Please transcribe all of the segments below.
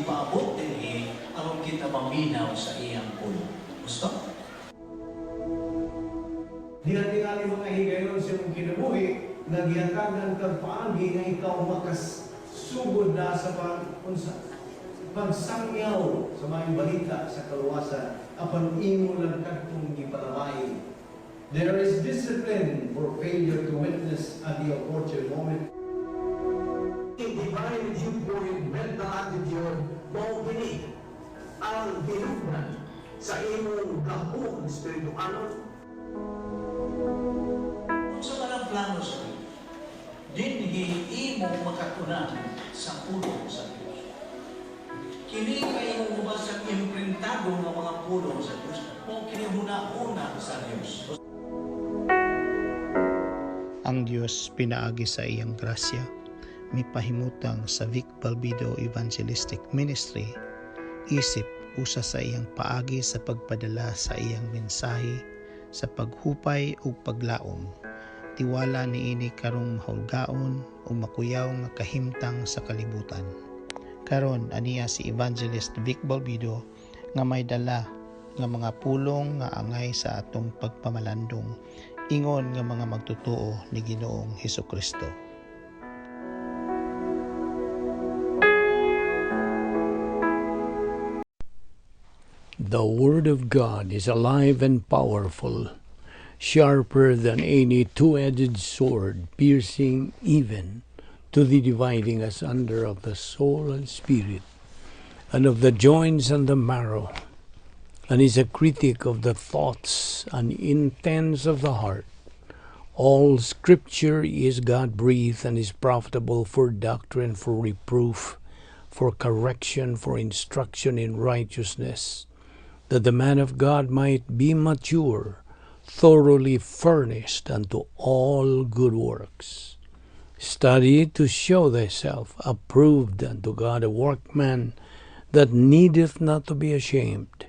ipaabot din aron kita maminaw sa iyang pulo. Gusto? Dinati-ngali mga higayon sa mong kinabuhi, nagyakagan kang paagi nga ikaw makasugod na sa pagsangyaw sa mga balita sa kaluwasan apan imo lang kadtong gipalamay. There is discipline for failure to witness at the opportune moment. Divine viewpoint, mental attitude, mao kini ang hinungdan sa imong gahong espiritualon. Sa walang plano sa Diyos, dinhi imo makatunan sa pulo sa Diyos. Kini kayo mo sa imprintado ng mga pulo sa Diyos o kini huna-una sa Diyos. Ang Diyos pinaagi sa iyang grasya, mipahimutang sa Vic Balbido Evangelistic Ministry, isip usa sa iyang paagi sa pagpadala sa iyang mensahe, sa paghupay o paglaom. Tiwala niini karong mahulgaon o makuyaw nga kahimtang sa kalibutan. Karon aniya si Evangelist Vic Balbido nga may dala nga mga pulong nga angay sa atong pagpamalandong, ingon nga mga magtutuo ni Ginoong Hesukristo. The Word of God is alive and powerful, sharper than any two-edged sword, piercing even to the dividing asunder of the soul and spirit, and of the joints and the marrow, and is a critic of the thoughts and intents of the heart. All Scripture is God-breathed and is profitable for doctrine, for reproof, for correction, for instruction in righteousness, that the man of God might be mature, thoroughly furnished unto all good works. Study to show thyself approved unto God, a workman that needeth not to be ashamed,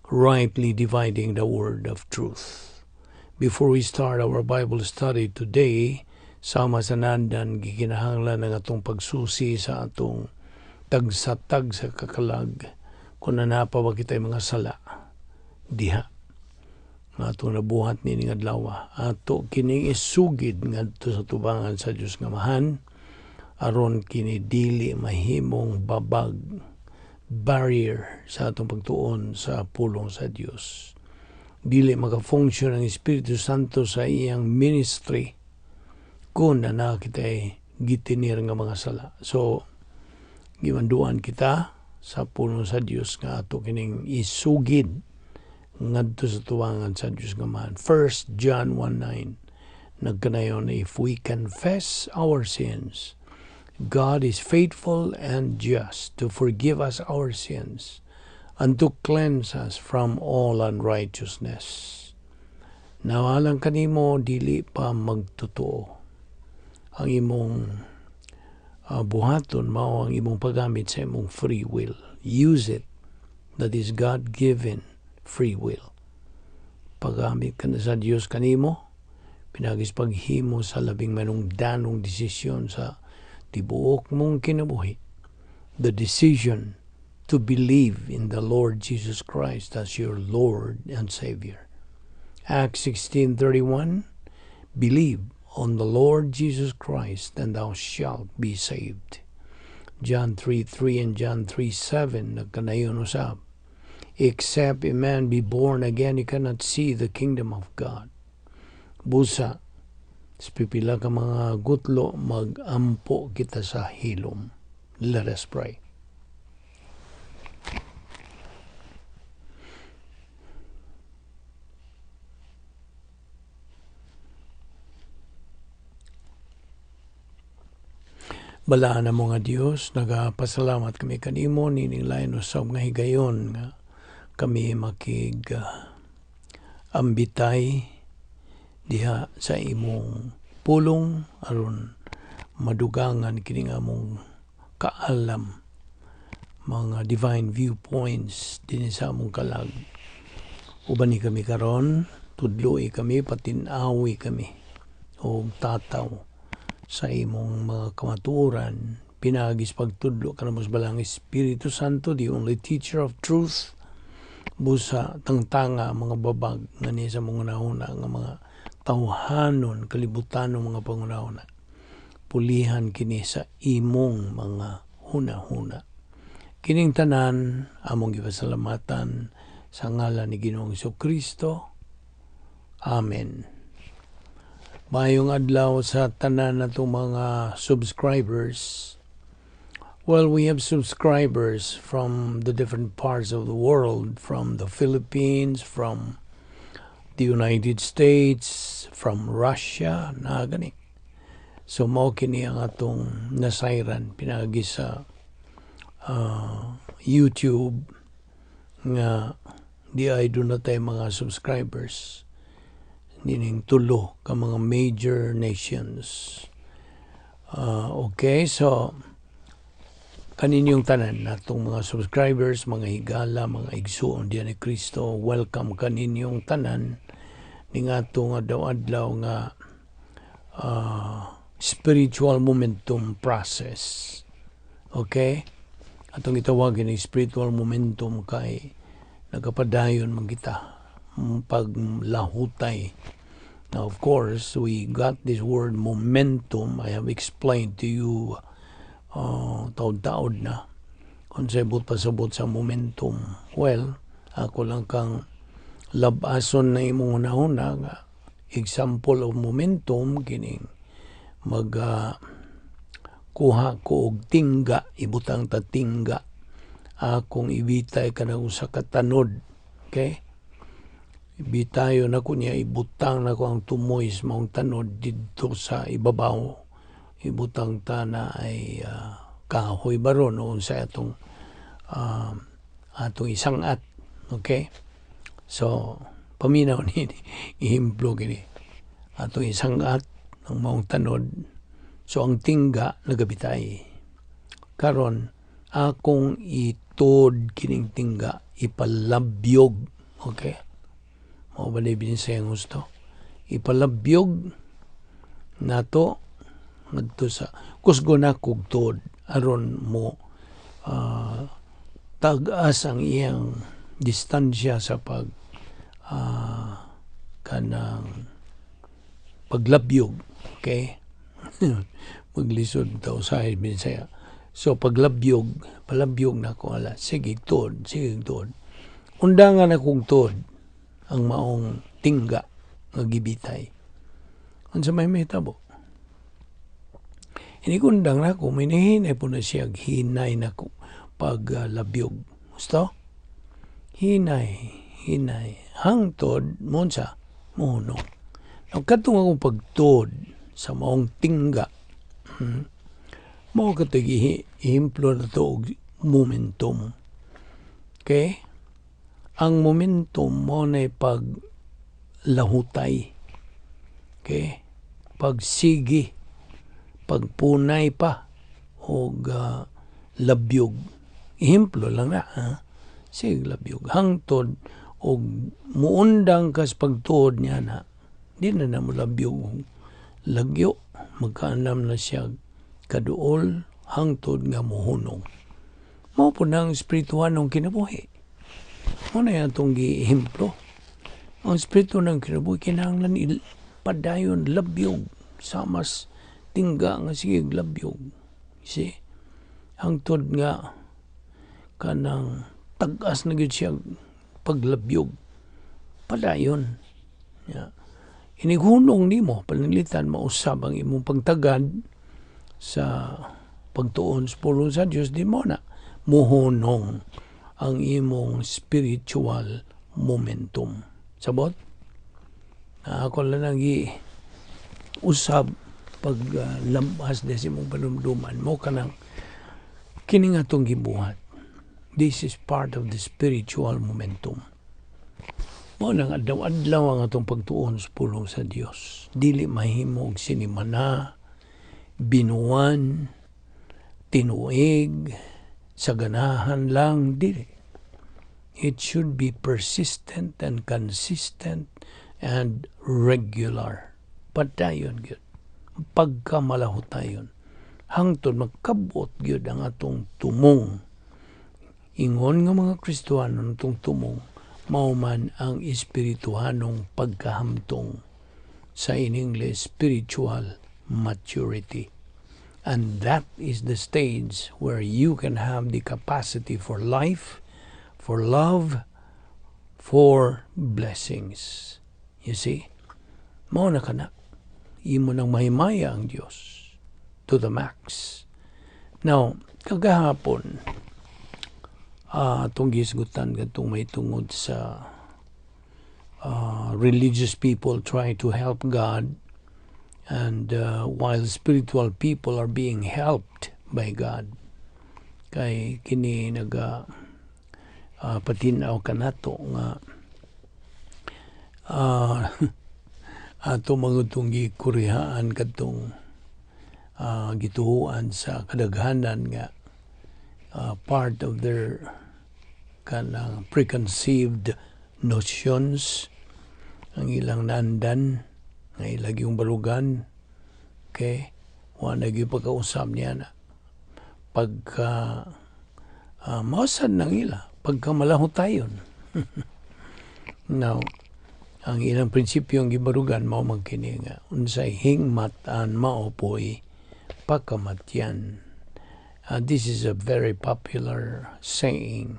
rightly dividing the word of truth. Before we start our Bible study today, sama sa nandan gikinahanglan ng atong pagsusi sa atong tagsatag sa kakalag, kung nanapa ba kita'y mga sala, diha. Nga atong nabuhat ni nga adlaw, ato kining isugid ngadto sa tubangan sa Dios nga mahan, aron kini dili mahimong babag, barrier sa atong pagtuon sa pulong sa Dios. Dili maka-function ang Espiritu Santo sa iyang ministry kung na kita'y gitinir nga mga sala. So, gimanduan kita sa pulong sa Dios nga ato kining isugid ngadto sa tuwangan sa Dios nga man. 1 John 1:9 nagkanayon, if we confess our sins, God is faithful and just to forgive us our sins and to cleanse us from all unrighteousness. Nawalang kanimo dili pa magtotoo. Ang imong buhaton mao ang imong paggamit sa imong free will. Use it. That is God-given free will. Paggamit ka na sa Dios kanimo, pinagis paghimo sa labing manungdanong desisyon sa tibuok mong kinabuhi. The decision to believe in the Lord Jesus Christ as your Lord and Savior. Acts 16:31, believe on the Lord Jesus Christ, and thou shalt be saved. John 3:3 and John 3:7 nagkanayon usab. Except a man be born again, he cannot see the kingdom of God. Busa, pipila ka mga gutlo, mag-ampo kita sa hilom. Let us pray. Balaan na mo nga Dios, nagapasalamat kami kanimo, nininglayan usab nga higayon nga kami makig ambitay diha sa imong pulong aron madugangan kini nga among kaalam, mga divine viewpoints din sa among kalag. Uban ni kami karon, tudloy kami, patinawi kami o tataw sa imong mga kamatuoran, pinagis pagtudlo kanamos balang Espiritu Santo, the only teacher of truth, busa tangtanga mga babag nga niya sa mga nauna nga mga tawhanon kalibutan ng mga pangunahuna, pulihan kini sa imong mga huna-huna. Kining tanan among gipasalamatan sa ngalan ni Ginoong Kristo. Amen. Mayong adlaw sa tanan natong mga subscribers. Well, we have subscribers from the different parts of the world, from the Philippines, from the United States, from Russia, na gani. So, mao kini ang atong nasayran pinagi sa YouTube nga di ay doon na tayo mga subscribers. Nining tulo ka mga major nations. Okay, so kaninyong tanan natong mga subscribers, mga higala, mga igsuon diyan ni Kristo, welcome kaninyong tanan ning atong adlaw-adlaw nga spiritual momentum process. Okay? Atong itawagin ni spiritual momentum kay nagapadayon man kita paglahutay. Now, of course, we got this word momentum. I have explained to you taod-taod na kung sabot pasabot sa momentum. Well, ako lang kang labason na imong una-una nga example of momentum kining kuha ko og tingga, ibutang ta tingga akong ibitay kanang usa ka tanod. Okay? Ibitayo na ko niya, ibutang na ko ang tumoy sa maong tanod dito sa ibabaw. Ibutang ta na ay kahoy baron noon sa atong isangat. Okay? So, paminaw ni ihimplo gini. Atong isangat ng maong tanod. So, ang tingga nagabitay. Karon akong itod kining tingga, ipalabyog. Okay? Mao ba na binisayang gusto? Ipalabyog nato ngadto sa kusgo na kugtod aron mo tag-as ang iyang distansya sa kanang paglabyog. Okay? Maglisod daw sa binisaya. So palabyog na ko ala. Sige tod. Undangan akong tod ang maong tingga nga gibitay. Unsa may mahitabo? Ini kundang na ko, minahinay po na siya, hinay na ko paglabyog. Gusto? Hinay. Hangtod, monsa, muno. Now, katong akong pagtod sa maong tingga, mao katong ihimplo na to og momentum. Okay? Ang momentum mo na paglahutay. Okay? Pagsigi. Pagpunay pa. O labyog. Ihimplo lang na. Sige, labyog. Hangtod. O muundang kas pagtuod niya na. Di na mo labyog. Lagyo. Magkaanam na siya kaduol. Hangtod nga muhunong. Mao po ng espirituhan ng kinabuhi. Ano yan itong gihimplo? Ang espiritu ng kinabuhi, kinahanglan padayon, labyog. Samas, tingga nga sige, labyog. See? Hangtod nga, kanang tag-as na gud siya paglabyog. Padayon. Yeah. Inihunong ni mo, panilitan, mausab ang imong pagtagad sa pagtuon sa pulong sa Diyos, di mo na muhunong ang imong spiritual momentum. Sabot? Ako lang usab pag lampas na si mong panumduman mo ka nang kining atong gibuhat. This is part of the spiritual momentum. Mo nang adlaw-adlaw ang atong pagtuon sa pulong sa Dios. Dili mahimo og sinimana, binuan, tinuig, sa ganahan lang, dili. It should be persistent and consistent and regular. Padayon yun. Pagkamalahutayon. hangtod magkabot gyud ang atong tumong. Ingon nga mga Kristiyano natong tumong mao man ang espirituhanong pagkahamtong, sa in English spiritual maturity. And that is the stage where you can have the capacity for life, for love, for blessings. You see? Mao na kana. Imo nang mahimaya ang Diyos to the max. Now, kagahapon, itong gisgutan katong may tungod sa religious people trying to help God, and while spiritual people are being helped by God. Kay kini naga patinaw kanato nga ato mga itong gikurihaan katong gituhuan sa kadaghanan nga part of their kanang preconceived notions, ang ilang nandan nga ilag yung balugan, okay, wala yung pagkausap niya na pagka mausad ng ila, pagka malahutayon. Now, ang ilang prinsipyo ang gibarugan mao magkini nga unsay hingmatan mao poy pagkamatyan. This is a very popular saying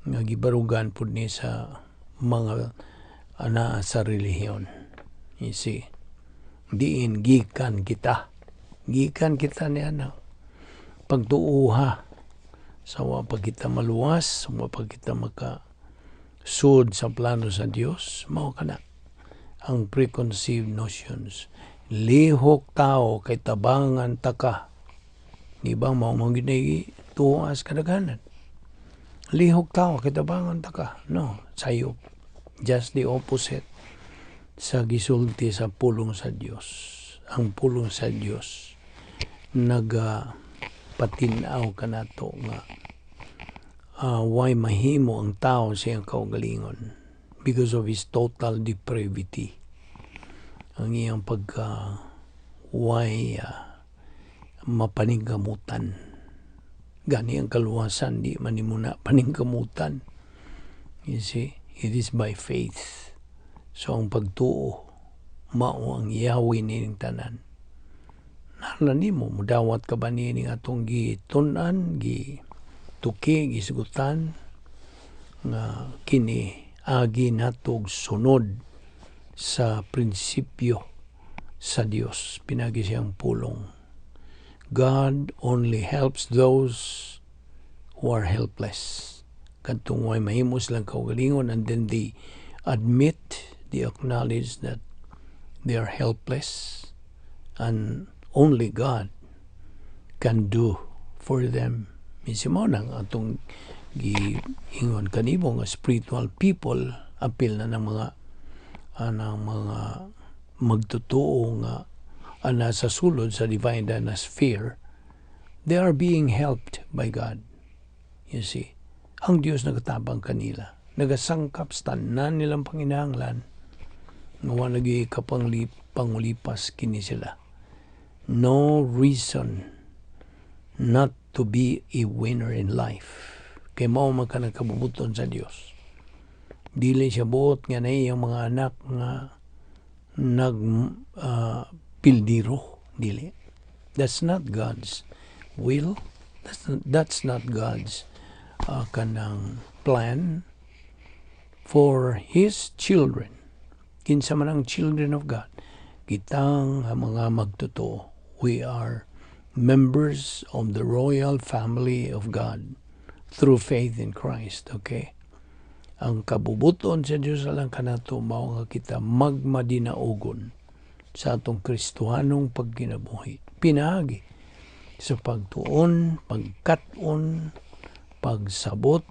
nga gibarugan pud ni sa mga ana sa relihiyon. You see, diin gikan kita niya na pagtuuha sa wapag kita maluwas, wapag kita makasud sa plano sa Dios, mao kana ang preconceived notions. Lihok tao kay tabangan taka. Di ba mao man gid tuwas kadaghanan. Lihok tao kay tabangan taka. No, sayop. Just the opposite sa gisulti sa pulong sa Dios. Ang pulong sa Dios patinaw kanato nga why mahimo ang tao siyang kaugalingon because of his total depravity. Ang iyang why mapaningkamutan. Gani ang kaluwasan, di manimuna paningkamutan. You see, it is by faith. So ang pagtuo mao ang Yahweh nining tanan. Nalan nimo mudawat ka ba nining atong gitun-an, gituki, gisgutan nga kini agi natog sunod sa prinsipyo sa Dios, pinagi siyang pulong. God only helps those who are helpless. Kadtong way mahimo silang kaugalingon, and then they admit, they acknowledge that they are helpless and only God can do for them. Mismo nang atong giingon kanimo nga spiritual people, apil na ng mga magtotoo nga sa sulod sa divine Dynasphere, they are being helped by God. You see, ang Diyos nagatabang kanila, nagasangkap sa tanan nilang panginahanglan, nga wala nagi pangulipas kini sila. No reason not to be a winner in life. Kay mao man ka nagkabubuton sa Dios. Dili siya buot nga na iyang mga anak nga pildiro. Dili. That's not God's will. That's not God's kanang plan for His children. Kinsa man ang children of God, kitang mga magtotoo, we are members of the royal family of God through faith in Christ. Okay? Ang kabubuton sa Diyos alang kanato mao nga kita magmadinaugon sa atong Kristohanong pagkinabuhi. Pinaagi sa pagtuon, pagkaton, pagsabot,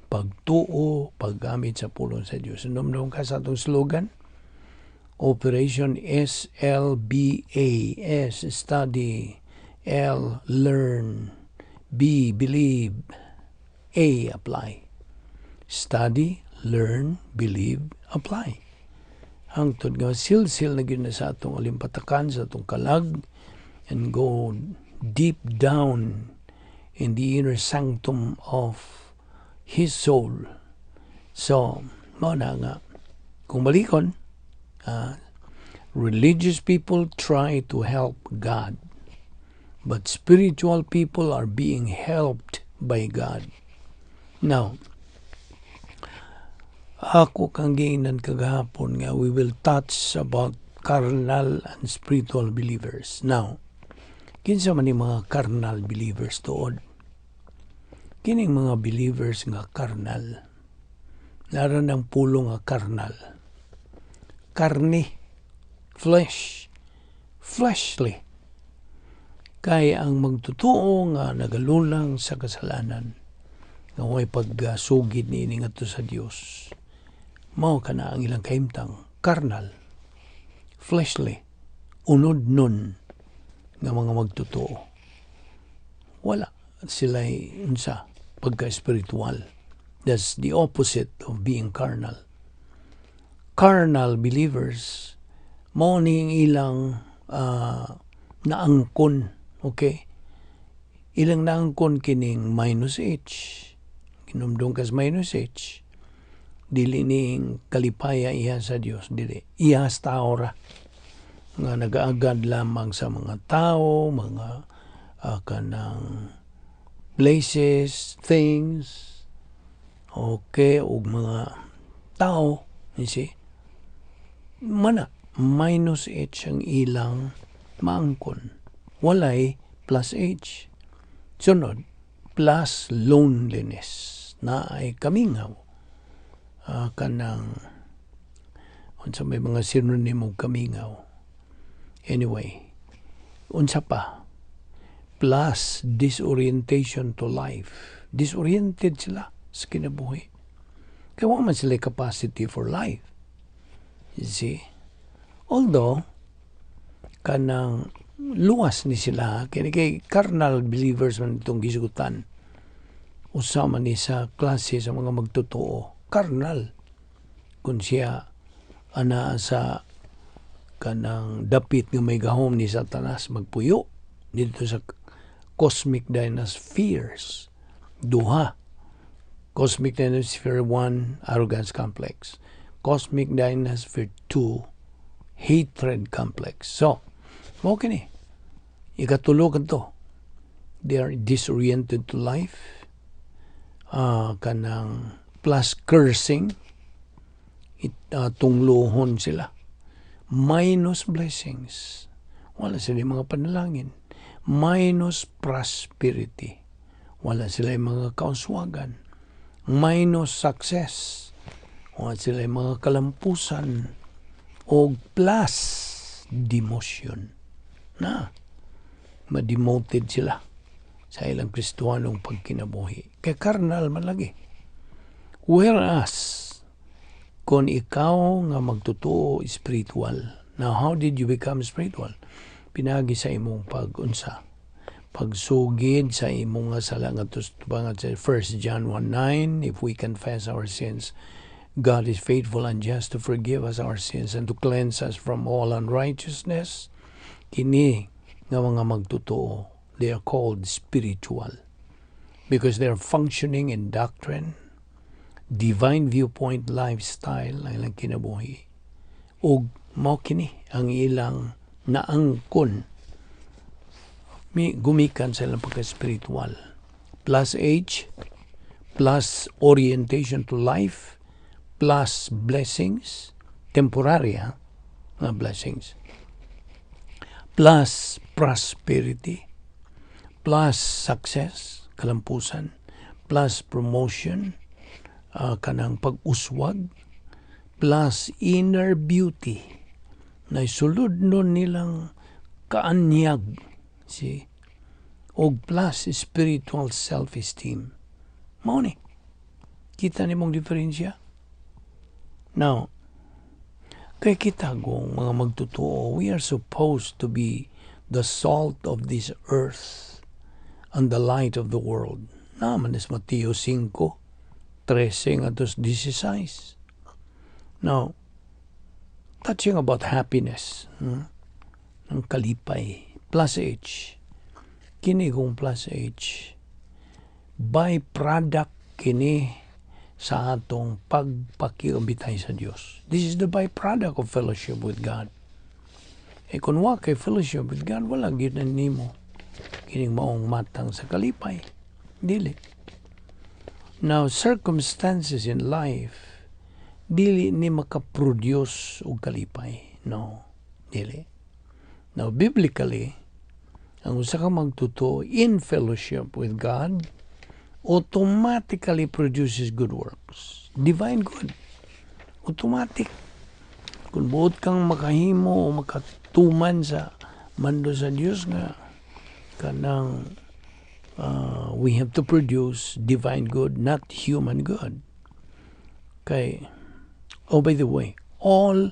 pagtuo, paggamit sa pulong sa Diyos. Nomdom ka sa atong slogan, Operation SLBA. S, study. L, learn. B, believe. A, apply. Study, learn, believe, apply. Hangtod nga silsil na gyud na sa atong alimpatakan, sa atong kalag, and go deep down in the inner sanctum of his soul. So, mo na nga, kung balikon, religious people try to help God, but spiritual people are being helped by God. Now, ako kang giinan kagahapon nga we will touch about carnal and spiritual believers. Now, kinsa man ni mga carnal believers tuod? Kining mga believers nga carnal, naran ang pulo nga carnal. Karne, flesh, fleshly. Kaya ang magtotoo nga nagalulang sa kasalanan, nga may pagsugid ni ini ngadto sa Dios, mao kana ang ilang kahimtang carnal, fleshly, unod nun nga mga magtotoo. Wala sila'y unsa pagka-spiritual. That's the opposite of being carnal. Carnal believers, mao ning ilang naangkon, okay? Ilang naangkon kining minus H. Kinumdong kas minus H. Dili ning kalipaya iya sa Dios, dili. Iya sa tao ra. Nga nagaagad lamang sa mga tao, mga kanang places, things, okay, o mga tao, you see? Mana, minus H ang ilang maangkon. Walay plus H. Sunod, plus loneliness na ay kamingaw. Kanang, unsa may mga synonym og kamingaw. Anyway, unsa pa? Plus disorientation to life. Disoriented sila sa kinabuhi. Kaya wala man sila capacity for life. You see? Although, kanang luwas ni sila, kay carnal believers man itong gisugutan, usama ni sa klase sa mga magtotoo, carnal. Kung siya ana sa kanang dapit nga may gahom ni Satanas magpuyo dito sa cosmic dynaspheres. Duha. Cosmic Dynasphere 1, Arrogance Complex. Cosmic Dynasphere 2, Hatred Complex. So, mo kini. Ikatulog to. They are disoriented to life. Kanang plus cursing. Tunglohon sila. Minus blessings. Wala sila mga panalangin. Minus prosperity. Wala sila mga kauswagan. Minus success. Wala sila mga kalampusan. O plus demotion. Na, ma-demoted sila sa ilang Kristuhanong pagkinabuhi. Kaya karnal man lagi. Whereas, kung ikaw nga magtotoo spiritual, now how did you become spiritual? Pinagi sa imong pag-unsa, pagsugid sa imong nga sala nga tubangan sa 1 John 1:9, if we confess our sins, God is faithful and just to forgive us our sins and to cleanse us from all unrighteousness. Kini nga mga magtotoo, they are called spiritual because they are functioning in doctrine, divine viewpoint lifestyle ang ilang kinabuhi. O mao kini ang ilang naangkon gumikan sa ilang pagka-spiritual. Plus H, plus orientation to life, plus blessings, temporary na blessings, plus prosperity, plus success, kalampusan, plus promotion, kanang pag-uswag, plus inner beauty, na sulod nun nilang kaanyag, see? O plus spiritual self-esteem. Mao ni. Kita ni mong diferensya? Now, kaya kita kung mga magtotoo, we are supposed to be the salt of this earth and the light of the world. Naman is Mateo 5:13 atos 16. Now, touching about happiness, ng kalipay, plus H, kini kung plus H, byproduct kini sa atong pagpakiumbitay sa Dios. This is the byproduct of fellowship with God. Kung wa kay fellowship with God, wala gyud nimo kining maong matang sa kalipay. Dili. Now, circumstances in life, dili ni makaproduce og kalipay. No. Dili. Now, biblically, ang usa ka magtuto in fellowship with God automatically produces good works. Divine good. Automatic. Kung buot kang makahimo o makatuman sa mando sa Dios nga kanang we have to produce divine good, not human good. Kay, oh, by the way, all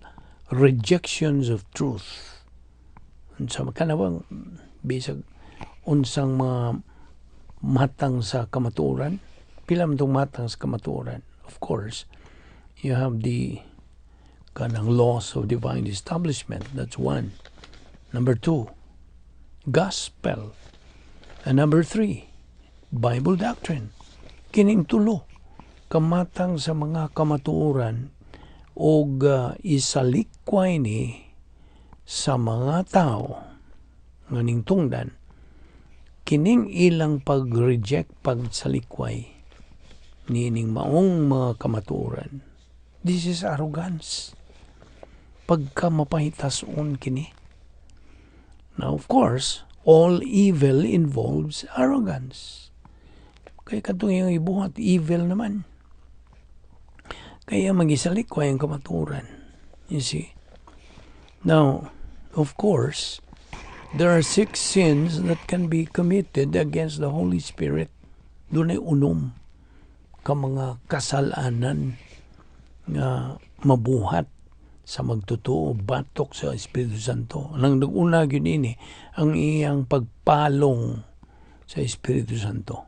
rejections of truth, sa makanawang bisag unsang mga matang sa kamatuoran, pila man itong matang sa kamatuoran. Of course, you have the kanang laws of divine establishment. That's one. Number 2, gospel. And number 3, Bible doctrine. Kining tulo, kamatang sa mga kamatuoran o isalikway ni sa mga tao nganing tungdan, kining ilang pag-reject, pagsalikway nining maong mga kamatuoran. This is arrogance. Pagka mapahitason kini. Now, of course, all evil involves arrogance. Kaya katong yung ibuhat, evil naman. Kaya mag-isalikway ang kamatuoran. You see? Now, of course, there are 6 sins that can be committed against the Holy Spirit. Doon ay unom ka mga kasalanan nga mabuhat sa magtotoo, batok sa Espiritu Santo. Nang nag-una yun ini, ang iyang pagpalong sa Espiritu Santo.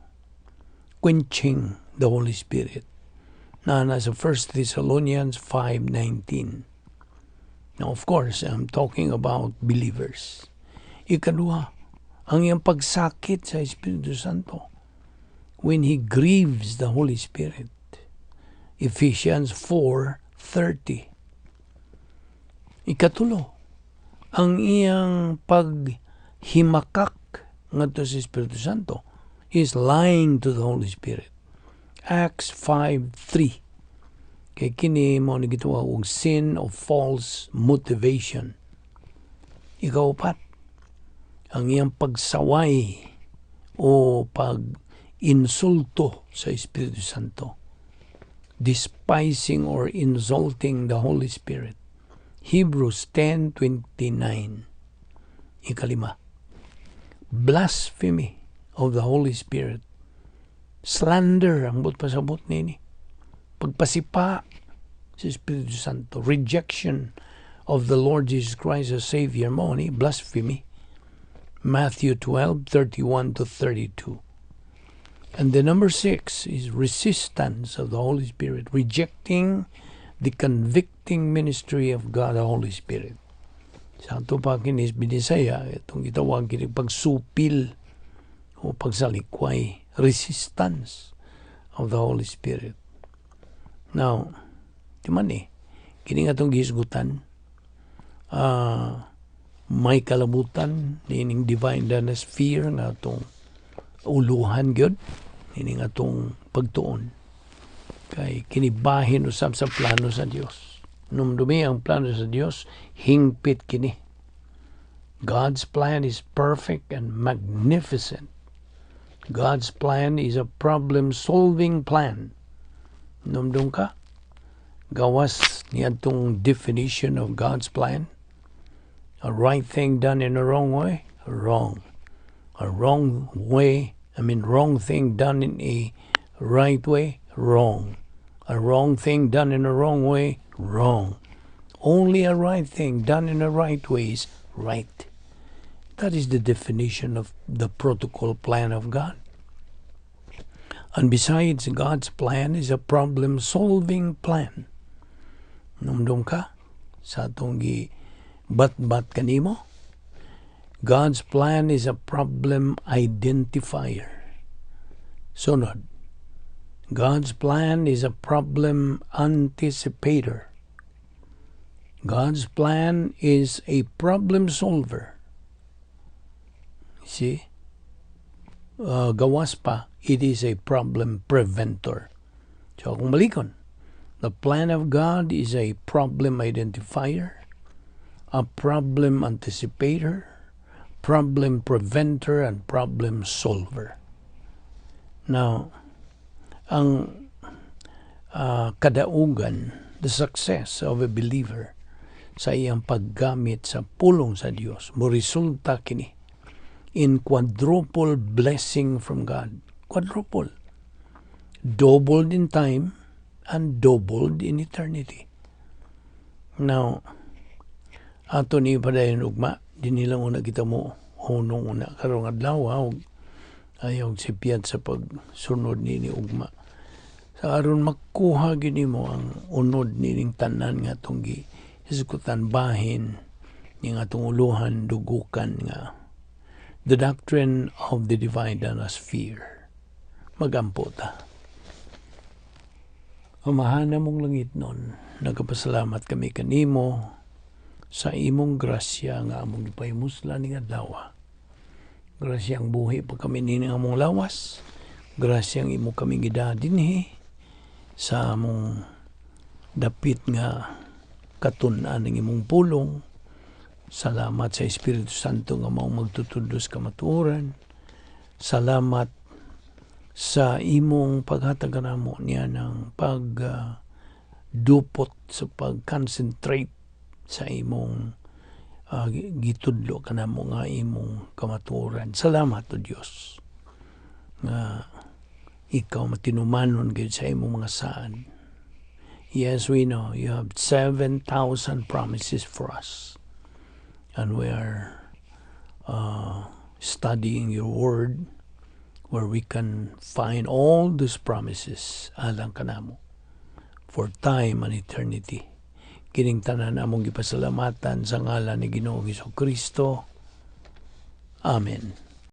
Quenching the Holy Spirit. Na nasa 1 Thessalonians 5:19. Now, of course, I'm talking about believers. Ikaduha, ang iyang pagsakit sa Espiritu Santo when He grieves the Holy Spirit. Ephesians 4:30. Ikatulo, ang iyang paghimakak ngadto sa Espiritu Santo is lying to the Holy Spirit. Acts 5:3. Kay kini mo ni gituwa og sin of false motivation. Ikaupat, ang iyang pagsaway o pag-insulto sa Espiritu Santo. Despising or insulting the Holy Spirit. Hebrews 10:29. Ikalima, blasphemy of the Holy Spirit. Slander ang pasabot nini. Pagpasipa sa Espiritu Santo. Rejection of the Lord Jesus Christ as Savior mo ni blasphemy. Matthew 12:31-32. And the number 6 is resistance of the Holy Spirit, rejecting the convicting ministry of God, the Holy Spirit. Sa ito pa kinis binisaya, itong gitawag kini pagsupil o pagsalikway, resistance of the Holy Spirit. Now, di man kini nga itong gihisgutan, may kalabutan nining divine Dynasphere nga itong uluhan gyud nining atong pagtuon kay kinibahin usab sa plano sa Dios. Numdumi ang plano sa Dios, hingpit kini. God's plan is perfect and magnificent. God's plan is a problem-solving plan. Numdum ka? Gawas niyadtong definition of God's plan. A right thing done in a wrong way? Wrong. A wrong thing done in a right way? Wrong. A wrong thing done in a wrong way? Wrong. Only a right thing done in a right way is right. That is the definition of the protocol plan of God. And besides, God's plan is a problem-solving plan. Numdum ka? Sa atong bat-bat kanimo? God's plan is a problem identifier. Sunod, God's plan is a problem anticipator. God's plan is a problem solver. See? Gawas pa, it is a problem preventer. So kung malikon, the plan of God is a problem identifier, a problem anticipator, problem preventer, and problem solver. Now, ang kadaugan, the success of a believer sa iyang paggamit sa pulong sa Dios, mo resulta kini in quadruple blessing from God. Quadruple. Doubled in time and doubled in eternity. Now, ato ni padayon ugma, di nilang una kita mo hunong una karong adlaw ayaw sipyat sa pagsunod ni ugma. Sa aron makuha gini mo ang unod nining tanan nga tong iskutan bahin ning atong uluhan dugukan nga the doctrine of the divine Dynasphere. Magampo ta. Amahana mong langit nun, nagapasalamat kami kanimo sa imong grasya nga among ipahimusla ning adlaw. Grasyang buhi pa kami nining among lawas. Grasyang imo kami gidadinhi sa among dapit nga katun-an ng imong pulong. Salamat sa Espiritu Santo nga maong magtutudos kamatuoran. Salamat sa imong paghatag kanamo niya ng pagdupot sa pag-concentrate sa imong gitudlo kanamo nga imong kamatuoran. Salamat o Dios nga ikaw matinumanon gayud sa imong mga saan. Yes, we know you have 7,000 promises for us, and we are studying your word where we can find all these promises alang kanamo for time and eternity. Kining tanan among gipasalamatan sa ngalan ni Ginoong Hesukristo. Amen.